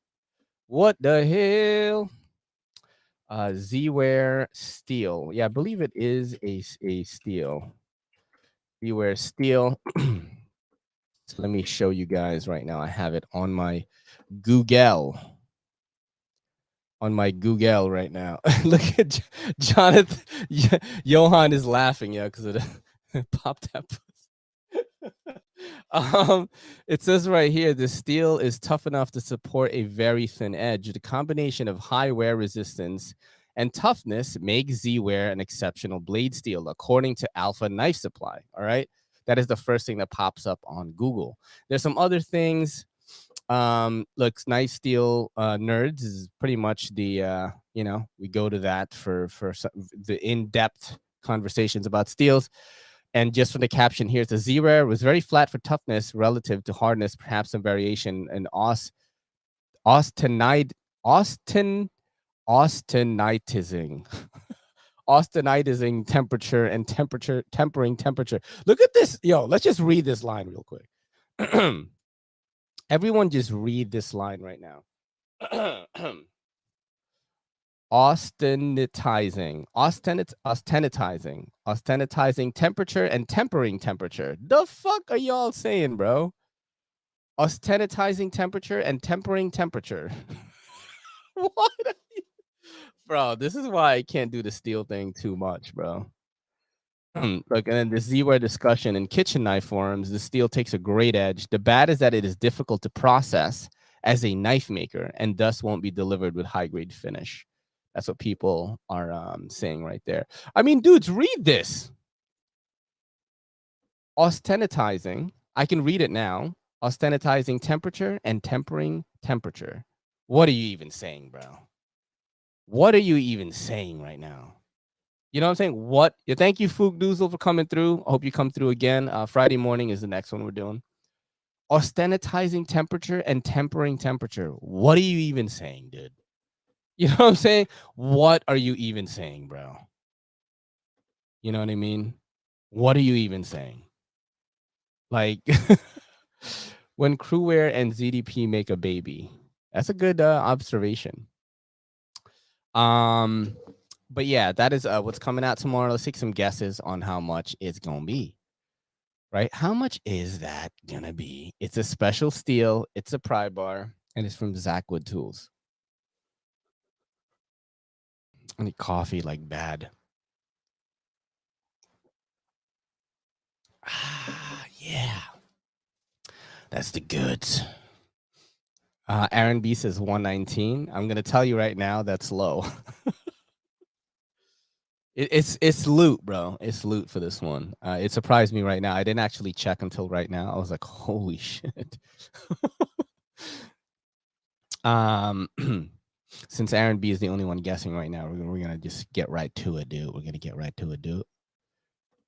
What the hell? Z-Wear steel. Yeah, I believe it is a steel. Z-Wear steel. So let me show you guys right now. I have it on my Google. Right now. Look at Jonathan. Johan is laughing, because it popped up. It says right here, the steel is tough enough to support a very thin edge. The combination of high wear resistance and toughness makes Z-Wear an exceptional blade steel, according to Alpha Knife Supply. All right. That is the first thing that pops up on Google. There's some other things. Looks nice steel nerds is pretty much the we go to that for the in-depth conversations about steels. And just from the caption here, it's a Z-Rare was very flat for toughness relative to hardness, perhaps some variation in austenitizing austenitizing temperature and tempering temperature. Look at this. Yo, let's just read this line real quick. Everyone just read this line right now. Austenitizing temperature and tempering temperature. The fuck are y'all saying, bro? Austenitizing temperature and tempering temperature. What? Bro, this is why I can't do the steel thing too much, bro. Look, and then the Z-Ware discussion in kitchen knife forums, the steel takes a great edge. The bad is that it is difficult to process as a knife maker and thus won't be delivered with high-grade finish. That's what people are saying right there. I mean, dudes, read this. Austenitizing. I can read it now. Austenitizing temperature and tempering temperature. What are you even saying, bro? What are you even saying right now? You know what I'm saying? What? Yeah, thank you, Fook Doozle, for coming through. I hope you come through again. Friday morning is the next one we're doing. Austenitizing temperature and tempering temperature. What are you even saying, dude? You know what I'm saying? What are you even saying, bro? You know what I mean? What are you even saying? Like, when Crewwear and ZDP make a baby. That's a good observation. But yeah, that is what's coming out tomorrow. Let's take some guesses on how much it's gonna be. Right? How much is that gonna be? It's a special steel, it's a pry bar, and it's from Zachwood Tools. I need coffee like bad. Yeah. That's the goods. Aaron B says 119. I'm gonna tell you right now that's low. It's loot, bro. It's loot for this one. It surprised me right now. I didn't actually check until right now. I was like, holy shit. Since Aaron B is the only one guessing right now, we're gonna just get right to it, dude. We're gonna get right to it, dude.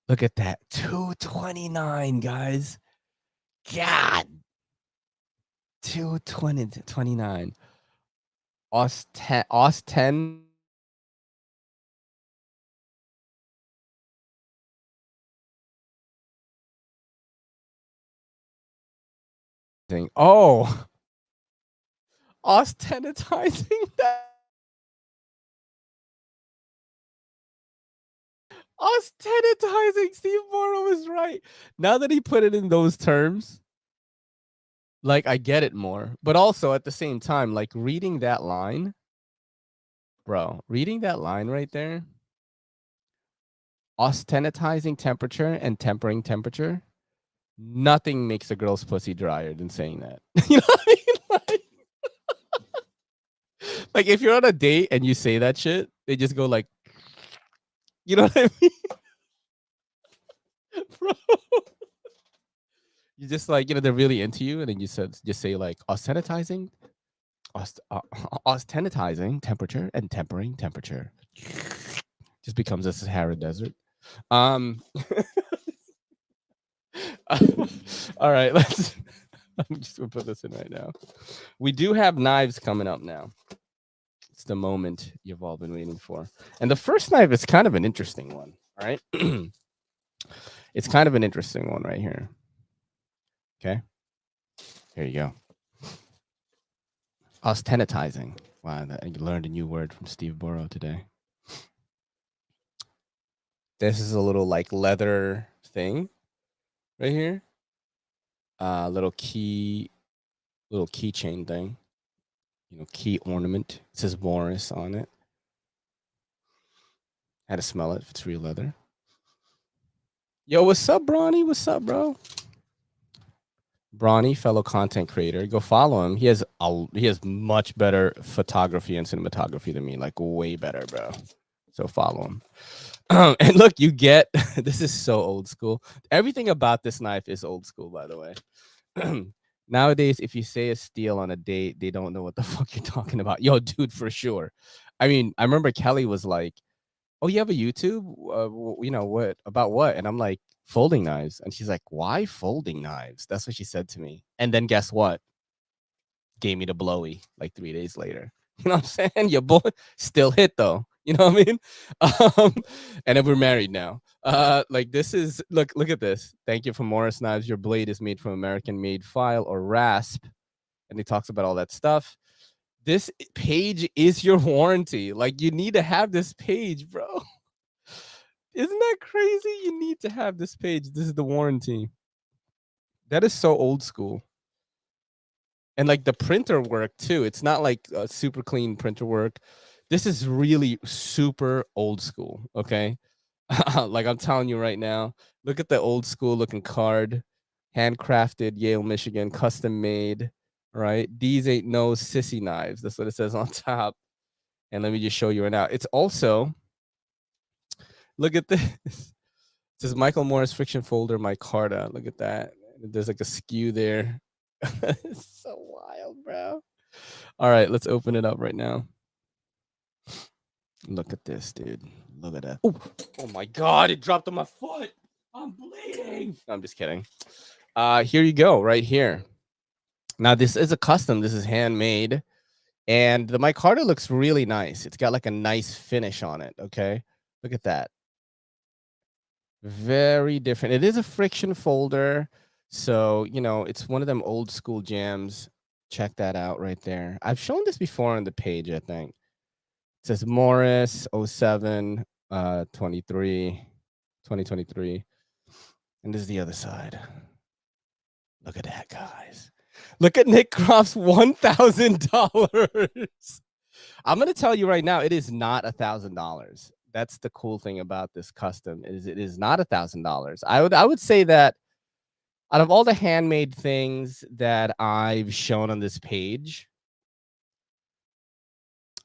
Look at that, 229, guys. God, 229. Austin. Oh, austenitizing that. Austenitizing Steve Morrow is right. Now that he put it in those terms, like I get it more. But also at the same time, like reading that line, bro, reading that line right there, austenitizing temperature and tempering temperature, nothing makes a girl's pussy drier than saying that. You know what I mean? Like if you're on a date and you say that shit, they just go like, you know what I mean? Bro. You just like, they're really into you, and then you just say like austenitizing temperature and tempering temperature. Just becomes a Sahara Desert. All right, I'm just gonna put this in right now. We do have knives coming up now. It's the moment you've all been waiting for. And the first knife is kind of an interesting one. All right. It's kind of an interesting one right here. Okay. Here you go. Austenitizing. Wow, you learned a new word from Steve Borrow today. This is a little like leather thing right here. Little keychain thing. Key ornament. It says Morris on it. Had to smell it if it's real leather. Yo, what's up, Bronny? What's up, bro? Bronny, fellow content creator. Go follow him. He has much better photography and cinematography than me. Like way better, bro. So follow him. And look, you get this is so old school. Everything about this knife is old school, by the way. Nowadays, if you say a steal on a date, they don't know what the fuck you're talking about. Yo, dude, for sure. I mean, I remember Kelly was like, "Oh, you have a YouTube? You know what about what?" And I'm like, "Folding knives." And she's like, "Why folding knives?" That's what she said to me. And then guess what? Gave me the blowy like 3 days later. You know what I'm saying? Your boy still hit though. You know what I mean? And then we're married now. Like this is look at this. Thank you for Morris Knives. Your blade is made from American made file or rasp. And he talks about all that stuff. This page is your warranty. Like you need to have this page, bro. Isn't that crazy? You need to have this page. This is the warranty. That is so old school. And like the printer work too. It's not like super clean printer work. This is really super old school. Okay. Like I'm telling you right now, look at the old school looking card, handcrafted, Yale, Michigan, custom made. Right. These ain't no sissy knives. That's what it says on top. And let me just show you right now. It's also, look at this. It says Michael Morris friction folder micarta. Look at that. There's like a skew there. It's so wild, bro. All right, let's open it up right now. Look at this, dude. Look at that. Oh my God, it dropped on my foot. I'm bleeding. No, I'm just kidding. Here you go, right here. Now, this is a custom. This is handmade. And the micarta looks really nice. It's got like a nice finish on it, okay? Look at that. Very different. It is a friction folder. So, you know, it's one of them old school jams. Check that out right there. I've shown this before on the page, I think. It says Morris 07 23 2023. And this is the other side. Look at that, guys. Look at Nick Croft's $1,000. I'm going to tell you right now, it is not $1,000. That's the cool thing about this custom is it is not $1,000. I would say that out of all the handmade things that I've shown on this page,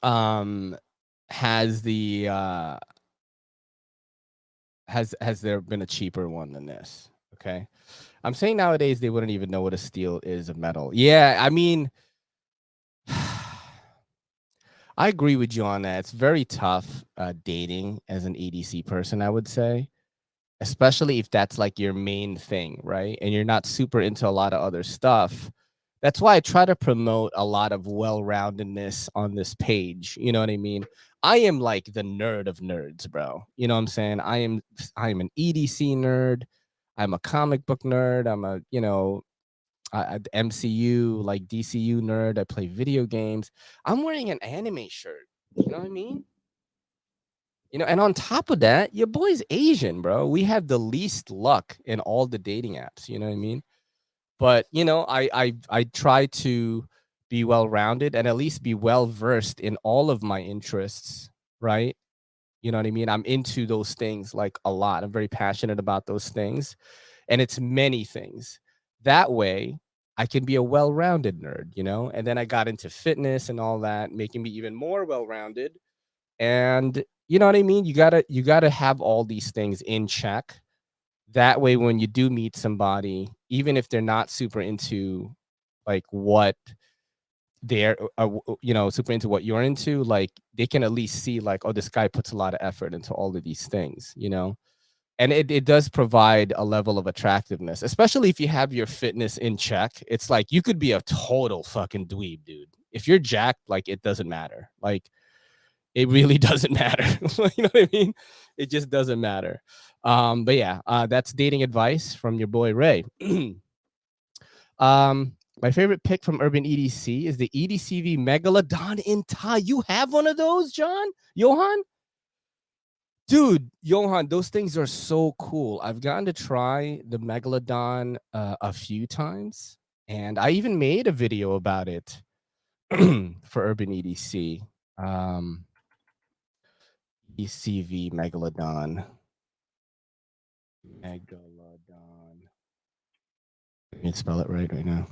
has there been a cheaper one than this? Okay. I'm saying nowadays they wouldn't even know what a steel is of metal. Yeah, I mean, I agree with you on that. It's very tough dating as an EDC person, I would say, especially if that's like your main thing, right? And you're not super into a lot of other stuff. That's why I try to promote a lot of well-roundedness on this page. You know what I mean? I am like the nerd of nerds, bro. You know what I'm saying? I am an EDC nerd. I'm a comic book nerd. I'm a, you know, MCU, like DCU nerd. I play video games. I'm wearing an anime shirt. You know what I mean? You know, and on top of that, your boy's Asian, bro. We have the least luck in all the dating apps. You know what I mean? But you know, I try to be well rounded and at least be well versed in all of my interests, right? You know what I mean? I'm into those things like a lot. I'm very passionate about those things, and it's many things. That way, I can be a well-rounded nerd, you know? And then I got into fitness and all that, making me even more well-rounded. And you know what I mean? You gotta have all these things in check. That way, when you do meet somebody, even if they're not super into like what they're you know, super into what you're into, like they can at least see like, oh, this guy puts a lot of effort into all of these things, you know. And it does provide a level of attractiveness, especially if you have your fitness in check. It's like you could be a total fucking dweeb, dude. If you're jacked, like it doesn't matter. Like it really doesn't matter. You know what I mean? It just doesn't matter. But yeah, that's dating advice from your boy Ray. My favorite pick from Urban EDC is the EDCV Megalodon in Thai. You have one of those, John? Johan? Dude, Johan, those things are so cool. I've gotten to try the Megalodon a few times, and I even made a video about it for Urban EDC. ECV Megalodon. Megalodon. I can spell it right now.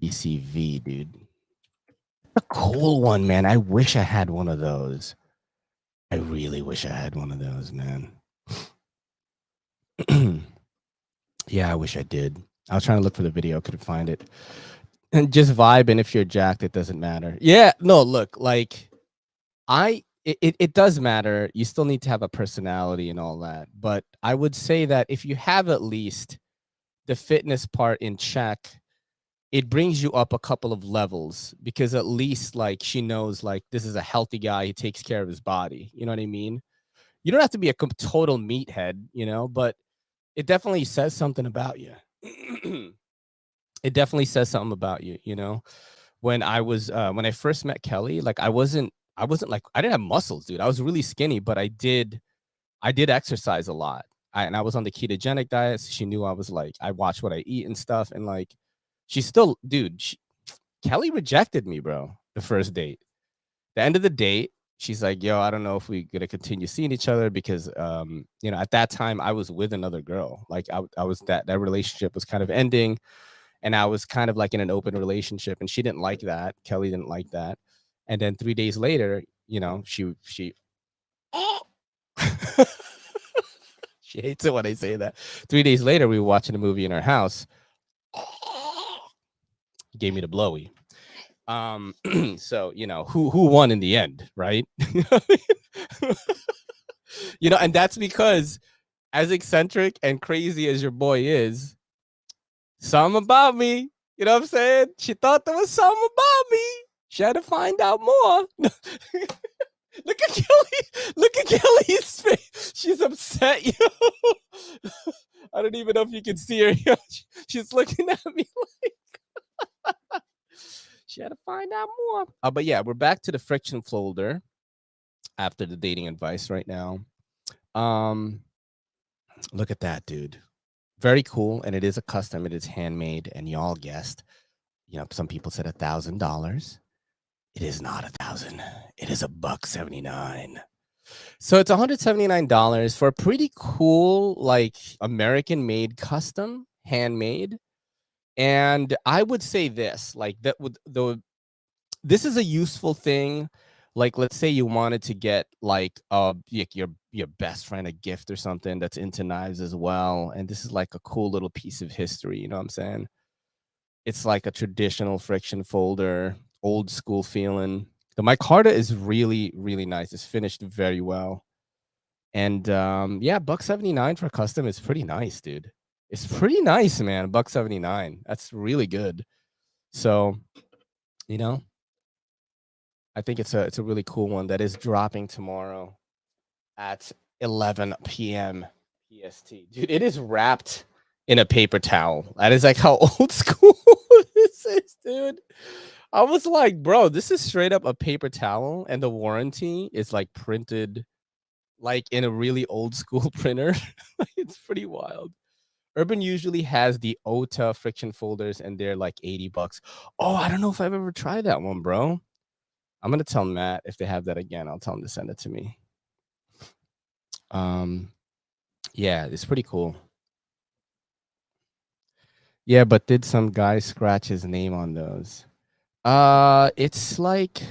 ECV, dude. A cool one, man. I wish I had one of those. I really wish I had one of those, man. Yeah, I wish I did. I was trying to look for the video, couldn't find it. And just vibe, and if you're jacked, it doesn't matter. Yeah, no, look, like it does matter. You still need to have a personality and all that. But I would say that if you have at least the fitness part in check, it brings you up a couple of levels, because at least like she knows like this is a healthy guy. He takes care of his body. You know what I mean? You don't have to be a total meathead, you know, but it definitely says something about you. It definitely says something about you, you know. When I first met Kelly, like I wasn't like, I didn't have muscles, dude. I was really skinny, but I did exercise a lot. And I was on the ketogenic diet, so she knew I was like, I watch what I eat and stuff. And like, she still, dude, Kelly rejected me, bro, the first date. The end of the date, she's like, yo, I don't know if we're gonna continue seeing each other, because you know, at that time I was with another girl. Like I was, that relationship was kind of ending, and I was kind of like in an open relationship, and she didn't like that. Kelly didn't like that. And then 3 days later, you know, she she hates it when I say that. 3 days later, we were watching a movie in our house. Gave me the blowy. So you know, who won in the end, right? You know, and that's because, as eccentric and crazy as your boy is, something about me, you know what I'm saying? She thought there was something about me. She had to find out more. Look at Kelly. Look at Kelly's face. She's upset, yo. I don't even know if you can see her. Yo. She's looking at me like she had to find out more. But yeah, we're back to the friction folder after the dating advice right now. Look at that, dude. Very cool, and it is a custom. It is handmade, and y'all guessed. You know, some people said $1,000. It is not 1,000. It is $179. So it's $179 for a pretty cool, like American-made custom, handmade. And I would say this, like that would this is a useful thing. Like, let's say you wanted to get like your best friend a gift or something that's into knives as well, and this is like a cool little piece of history. You know what I'm saying? It's like a traditional friction folder, old school feeling. The micarta is really, really nice. It's finished very well. And yeah, $179 for custom is pretty nice, dude. It's pretty nice, man. $179. That's really good. So, you know, I think it's a really cool one that is dropping tomorrow at 11 p.m. PST. Dude, it is wrapped in a paper towel. That is like how old school this is, dude. I was like, bro, this is straight up a paper towel, and the warranty is like printed like in a really old school printer. It's pretty wild. Urban usually has the OTA friction folders, and they're like $80. Oh, I don't know if I've ever tried that one, bro. I'm gonna tell Matt if they have that again. I'll tell him to send it to me. Yeah, it's pretty cool. Yeah, but did some guy scratch his name on those? It's like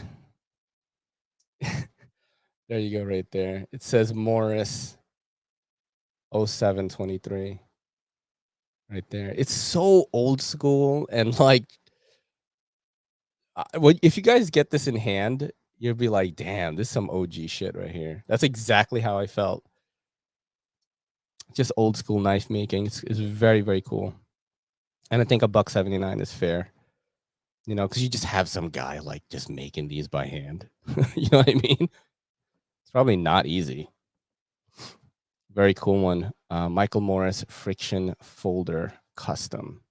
there you go, right there. It says Morris 0723 right there. It's so old school, and like if you guys get this in hand, you'll be like, damn, this is some OG shit right here. That's exactly how I felt. Just old school knife making. It's very, very cool. And I think $179 is fair. You know, because you just have some guy like just making these by hand. You know what I mean? It's probably not easy. Very cool one. Michael Morris friction folder custom.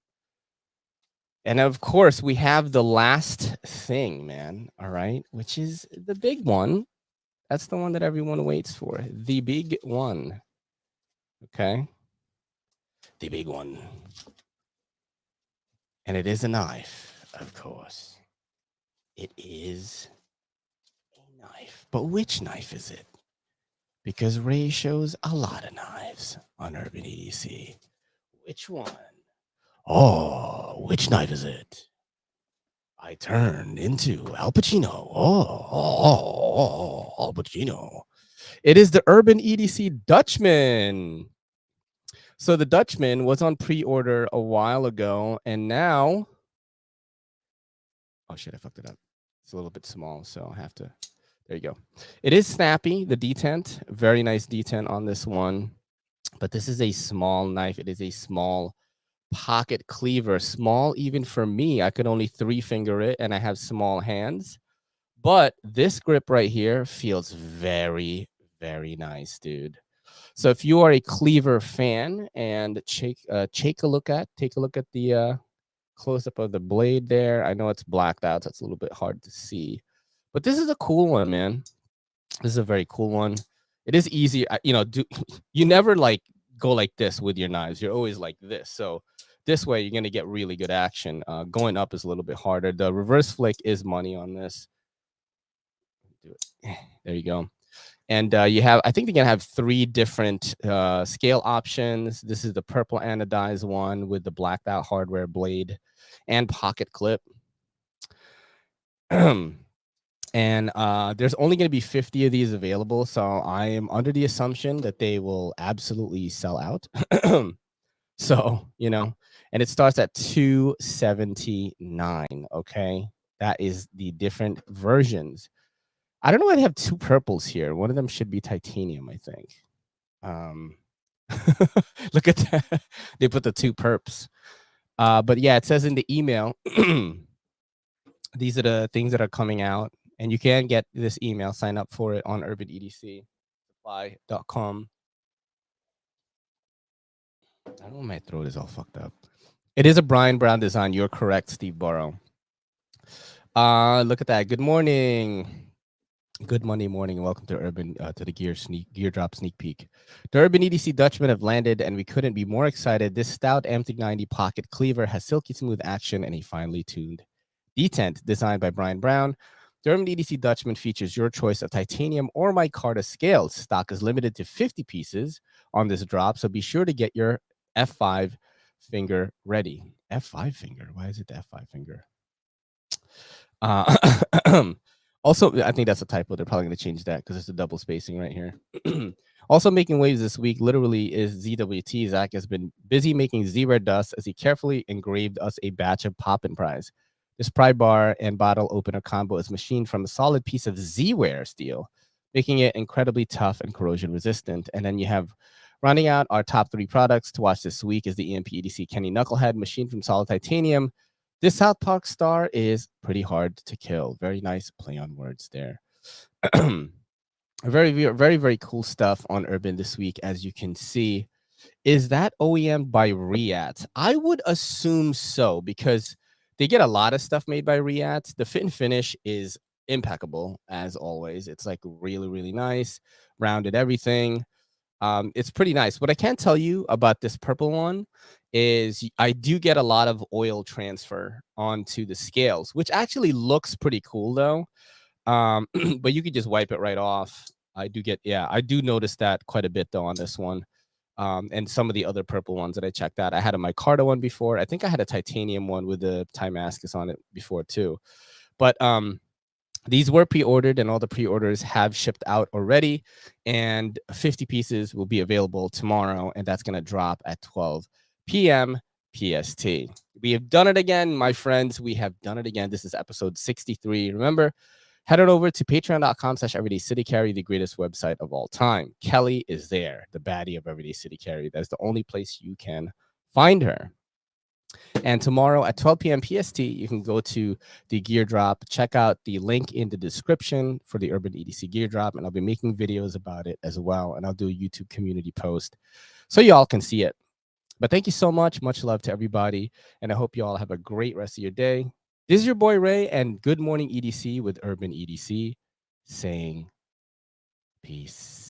And of course, we have the last thing, man. All right, which is the big one. That's the one that everyone waits for. The big one. Okay. The big one. And it is a knife, of course. It is a knife. But which knife is it? Because Ray shows a lot of knives on Urban EDC. Which one? Oh, which knife is it? I turned into Al Pacino. Al Pacino. It is the Urban EDC Dutchman. So the Dutchman was on pre-order a while ago, and now, oh shit, I fucked it up. It's a little bit small, so I have to. There you go. It is snappy. The detent, very nice detent on this one, but this is a small knife. It is a small pocket cleaver, small even for me. I could only 3-finger it, and I have small hands. But this grip right here feels very, very nice, dude. So if you are a cleaver fan, and take a look at the close up of the blade there. I know it's blacked out, so it's a little bit hard to see, but this is a cool one, man. This is a very cool one. It is easy, you never like go like this with your knives. You're always like this. So this way, you're gonna get really good action. Going up is a little bit harder. The reverse flick is money on this. Do it. There you go. And you have, I think they're gonna have 3 different scale options. This is the purple anodized one with the blacked out hardware blade and pocket clip. And there's only going to be 50 of these available, so I am under the assumption that they will absolutely sell out. So, and it starts at $279. Okay, that is the different versions. I don't know why they have 2 purples here. One of them should be titanium, I think. Look at that. They put the 2 perps. But yeah, it says in the email, these are the things that are coming out, and you can get this email, sign up for it on urbanedcsupply.com. I don't know, my throat is all fucked up. It is a Brian Brown design. You're correct, Steve Burrow. Look at that. Good morning. Good Monday morning, and welcome to the gear drop sneak peek. The Urban EDC Dutchmen have landed, and we couldn't be more excited. This stout MT90 pocket cleaver has silky smooth action and a finely tuned detent designed by Brian Brown. The Urban EDC Dutchman features your choice of titanium or micarta scales. Stock is limited to 50 pieces on this drop, so be sure to get your F5 finger ready. F5 finger? Why is it the F5 finger? Also, I think that's a typo. They're probably going to change that because it's a double spacing right here. Also making waves this week literally is ZWT. Zach has been busy making Z-Rare dust as he carefully engraved us a batch of Poppin' Prize. This pry bar and bottle opener combo is machined from a solid piece of Z-Ware steel, making it incredibly tough and corrosion resistant. And then you have, rounding out our top 3 products to watch this week, is the EMP EDC Kenny Knucklehead, machined from solid titanium. This South Park star is pretty hard to kill. Very nice play on words there. Very, very, very cool stuff on Urban this week, as you can see. Is that OEM by Riat? I would assume so, because they get a lot of stuff made by Riat. The fit and finish is impeccable, as always. It's like really, really nice, rounded everything. It's pretty nice. What I can tell you about this purple one is I do get a lot of oil transfer onto the scales, which actually looks pretty cool though. But you could just wipe it right off. I do notice that quite a bit though on this one. And some of the other purple ones that I checked out. I had a micarta one before. I think I had a titanium one with the Timascus on it before too. But these were pre-ordered, and all the pre-orders have shipped out already, and 50 pieces will be available tomorrow, and that's going to drop at 12 p.m. PST. We have done it again, my friends. We have done it again. This is episode 63. Remember, head on over to patreon.com/everydaycitycarry, the greatest website of all time. Kelly is there, the baddie of Everyday City Carry. That's the only place you can find her. And tomorrow at 12 p.m. PST, you can go to the gear drop, check out the link in the description for the Urban EDC gear drop, and I'll be making videos about it as well. And I'll do a YouTube community post so y'all can see it. But thank you so much. Much love to everybody. And I hope you all have a great rest of your day. This is your boy Ray, and good morning EDC with Urban EDC, saying peace.